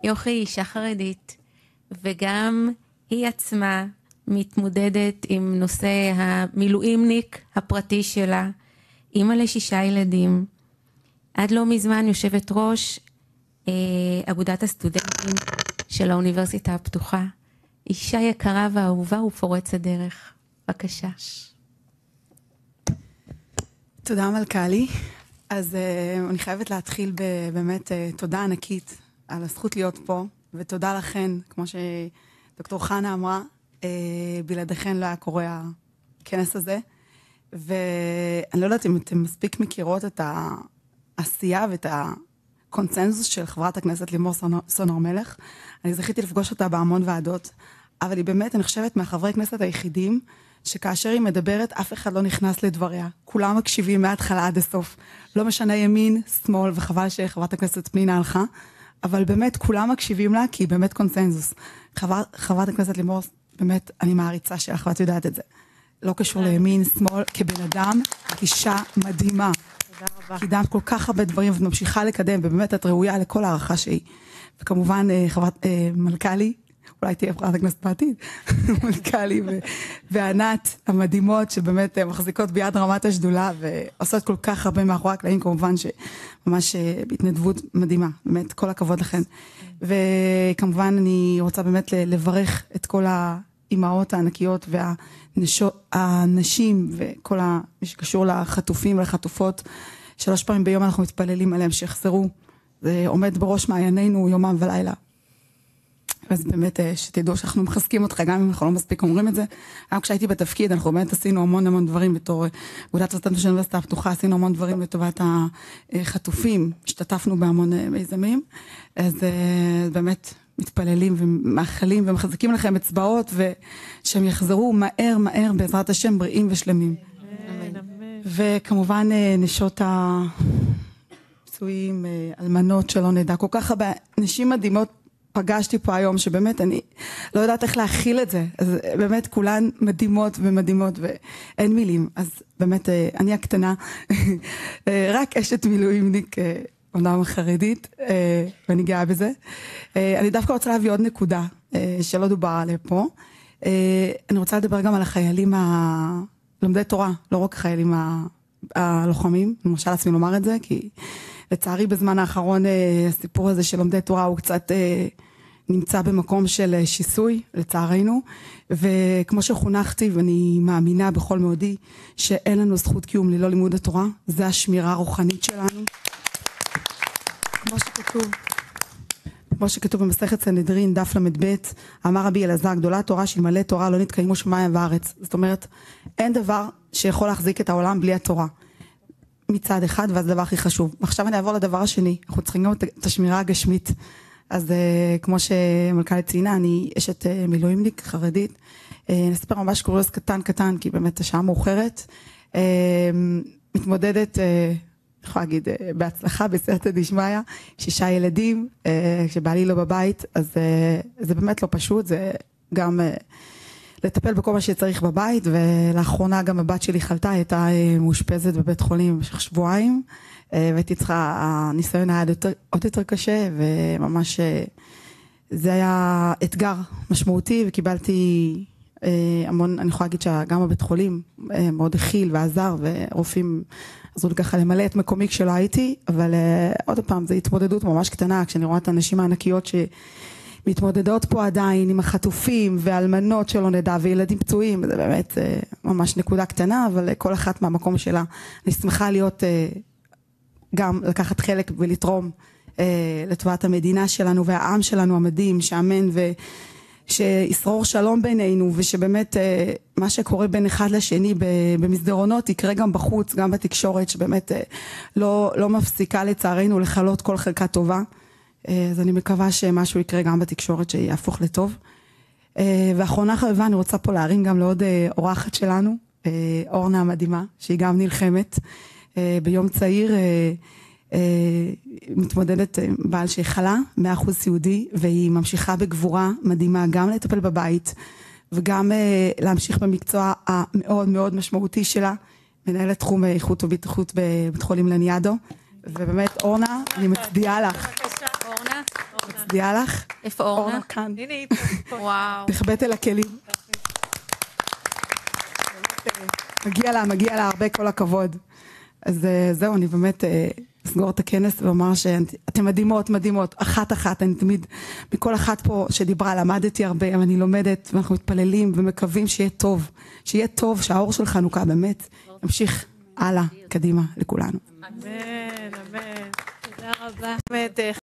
יוכי היא אישה חרדית, וגם היא עצמה מתמודדת עם נושא המילואימניק הפרטי שלה, אימא ל6 ילדים, עד לא מזמן יושבת ראש אגודת הסטודנטים של האוניברסיטה הפתוחה, אישה יקרה ואהובה ופורצת דרך. בבקשה. תודה מלכלי. אז אני חייבת להתחיל באמת תודה ענקית על הזכות להיות פה, ותודה לכן, כמו שדוקטור חנה אמרה, בלעדיכן לא היה קורה הכנס הזה, ואני לא יודעת אם אתם מספיק מכירות את העשייה ואת הקונצנזוס של חברת הכנסת לימור סון הר מלך. אני זכיתי לפגוש אותה בהמון ועדות, אבל היא באמת, אני חושבת, מהחברי כנסת היחידים, שכאשר היא מדברת, אף אחד לא נכנס לדבריה. כולם מקשיבים מההתחלה עד הסוף. לא משנה ימין, שמאל, וחבל שחברת הכנסת פנינה הלכה, אבל באמת כולם מקשיבים לה, כי היא באמת קונצנזוס. חברת הכנסת לימור, באמת, אני מעריצה שלך, ואת יודעת את זה. לא קשור לימין, שמאל, כבן אדם, אישה מדהימה. תודה רבה. קידמת כל כך הרבה דברים, ואת ממשיכה לקדם, ובאמת את ראויה לכל הערכה שהיא. וכמובן, חברת מלכלי, אולי תהיה חברת הכנסת בעתיד, מלכלי וענת המדהימות, שבאמת מחזיקות ביד רמת השדולה, ועושות כל כך הרבה מאחורי הקלעים, כמובן שממש בהתנדבות מדהימה, באמת כל הכבוד לכן. וכמובן אני רוצה באמת לברך את כל האימהות הענקיות והנשים, וכל מי שקשור לחטופים ולחטופות, 3 פעמים ביום אנחנו מתפללים עליהם שיחזרו, זה עומד בראש מעיינינו יומם ולילה. אז באמת שתדעו שאנחנו מחזקים אותך, גם אם אנחנו לא מספיק אומרים את זה. גם כשהייתי בתפקיד, אנחנו באמת עשינו המון דברים בתור אגודת הסטודנטים של האוניברסיטה הפתוחה, עשינו המון דברים לטובת החטופים, השתתפנו בהמון מיזמים, אז באמת מתפללים ומאחלים ומחזקים לכם אצבעות, ושהם יחזרו מהר בעזרת השם בריאים ושלמים. וכמובן נשות הפצועים, אלמנות שלא נדע, כל כך הרבה נשים מדהימות, פגשתי פה היום שבאמת אני לא יודעת איך להכיל את זה, אז באמת כולן מדהימות ומדהימות ואין מילים, אז באמת אני הקטנה, רק אשת מילואימניק, אומנם חרדית, ואני גאה בזה. אני דווקא רוצה להביא עוד נקודה שלא דובר עליה פה, אני רוצה לדבר גם על החיילים לומדי תורה, לא רק החיילים הלוחמים, אני מרשה לעצמי לומר את זה, כי לצערי בזמן האחרון הסיפור הזה של לומדי תורה הוא קצת נמצא במקום של שיסוי, לצערנו, וכמו שחונכתי ואני מאמינה בכל מאודי שאין לנו זכות קיום ללא לימוד התורה, זה השמירה הרוחנית שלנו. כמו שכתוב במסכת סנהדרין, דף ל"ב, אמר רבי אלעזר, גדולה התורה שאלמלא תורה לא נתקיימו שמיים וארץ. זאת אומרת, אין דבר שיכול להחזיק את העולם בלי התורה. מצד אחד, וזה הדבר הכי חשוב. עכשיו אני אעבור לדבר השני, אנחנו צריכים גם את השמירה הגשמית. אז כמו שמלכלי ציינה, אני אשת מילואימניק חרדית, נספר ממש קוריוז קטן, כי באמת השעה מאוחרת, מתמודדת, אני יכולה להגיד, בהצלחה, בסייעתא דשמיא, 6 ילדים, כשבעלי לא בבית, אז זה באמת לא פשוט, זה גם לטפל בכל מה שצריך בבית, ולאחרונה גם הבת שלי חלתה, הייתה מאושפזת בבית חולים במשך 2 שבועות, והייתי צריכה, הניסיון היה עוד יותר קשה, וממש זה היה אתגר משמעותי, וקיבלתי המון, אני יכולה להגיד שגם בבית חולים מאוד הכיל ועזר, ורופאים עזרו לי ככה למלא את מקומי כשלא הייתי, אבל עוד פעם, זו התמודדות ממש קטנה, כשאני רואה את הנשים הענקיות מתמודדות פה עדיין עם החטופים ואלמנות שלא נדע וילדים פצועים, זה באמת ממש נקודה קטנה, אבל כל אחת מהמקום שלה. אני שמחה להיות, גם לקחת חלק ולתרום לטובת המדינה שלנו והעם שלנו המדהים, שאמן שישרור שלום בינינו, ושבאמת מה שקורה בין אחד לשני במסדרונות יקרה גם בחוץ, גם בתקשורת, שבאמת לא מפסיקה לצערנו לחלות כל חלקה טובה. אז אני מקווה שמשהו יקרה גם בתקשורת שיהפוך לטוב. ואחרונה חביבה, אני רוצה פה להרים גם לעוד אורחת שלנו, אורנה המדהימה, שהיא גם נלחמת. ביום צעיר מתמודדת בעל שחלה, 100% סיעודי, והיא ממשיכה בגבורה מדהימה, גם לטפל בבית, וגם להמשיך במקצוע המאוד מאוד משמעותי שלה, מנהלת תחום איכות ובטיחות בבית חולים לניאדו. ובאמת אורנה, אני מצדיעה לך. מצדיעה לך. איפה אורנה? כאן. הנה היא פה. וואו. תחבט אל הכלים. מגיע לה הרבה כל הכבוד. אז זהו, אני באמת אסגור את הכנס ואומר שאתם מדהימות, מדהימות, אחת, אני תמיד, מכל אחת פה שדיברה, למדתי הרבה, אני לומדת, ואנחנו מתפללים ומקווים שיהיה טוב, שהאור של חנוכה באמת ימשיך הלאה, קדימה, לכולנו. אמן, אמן. תודה רבה. באמת,